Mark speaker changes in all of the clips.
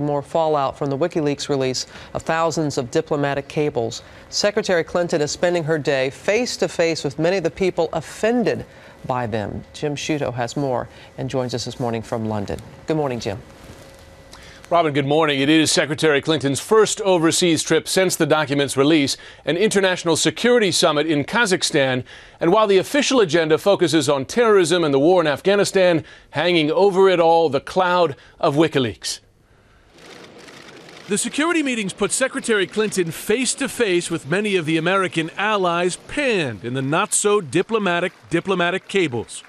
Speaker 1: More fallout from the Wikileaks release of thousands of diplomatic cables. Secretary Clinton is spending her day face to face with many of the people offended by them. Jim Sciutto has more and joins us this morning from London. Good morning, Jim.
Speaker 2: Robin, good morning. It is Secretary Clinton's first overseas trip since the document's release, an international security summit in Kazakhstan. And while the official agenda focuses on terrorism and the war in Afghanistan, hanging over it all, the cloud of Wikileaks.
Speaker 3: The security meetings put Secretary Clinton face to face with many of the American allies panned in the not-so-diplomatic cables.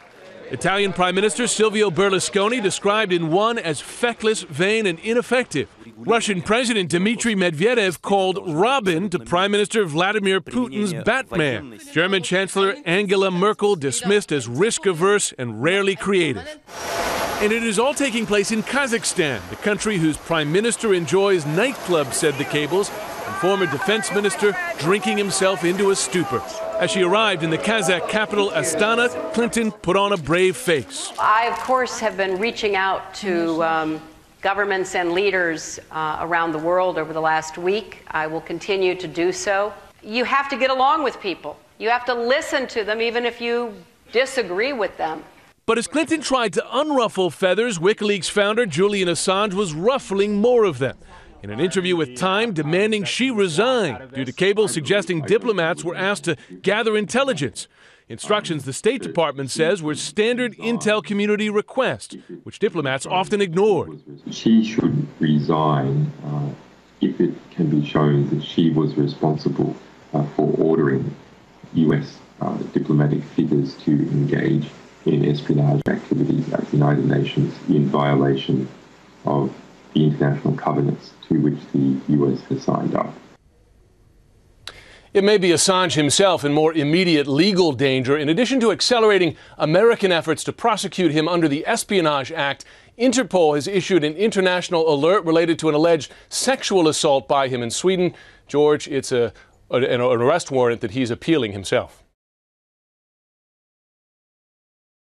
Speaker 3: Italian Prime Minister Silvio Berlusconi described in one as feckless, vain, and ineffective. Russian President Dmitry Medvedev called Robin to Prime Minister Vladimir Putin's Batman. German Chancellor Angela Merkel dismissed as risk-averse and rarely creative. And it is all taking place in Kazakhstan, the country whose prime minister enjoys nightclubs, said the cables, and former defense minister drinking himself into a stupor. As she arrived in the Kazakh capital, Astana, Clinton put on a brave face.
Speaker 4: I, of course, have been reaching out to governments and leaders around the world over the last week. I will continue to do so. You have to get along with people. You have to listen to them, even if you disagree with them.
Speaker 3: But as Clinton tried to unruffle feathers, Wikileaks founder Julian Assange was ruffling more of them. In an interview with Time, demanding she resign due to cables suggesting diplomats were asked to gather intelligence. Instructions the State Department says were standard intel community requests, which diplomats often ignored.
Speaker 5: She should resign if it can be shown that she was responsible for ordering U.S. Diplomatic figures to engage in espionage activities at the United Nations in violation of the international covenants to which the U.S. has signed up.
Speaker 2: It may be Assange himself in more immediate legal danger. In addition to accelerating American efforts to prosecute him under the Espionage Act, Interpol has issued an international alert related to an alleged sexual assault by him in Sweden. George, it's an arrest warrant that he's appealing himself.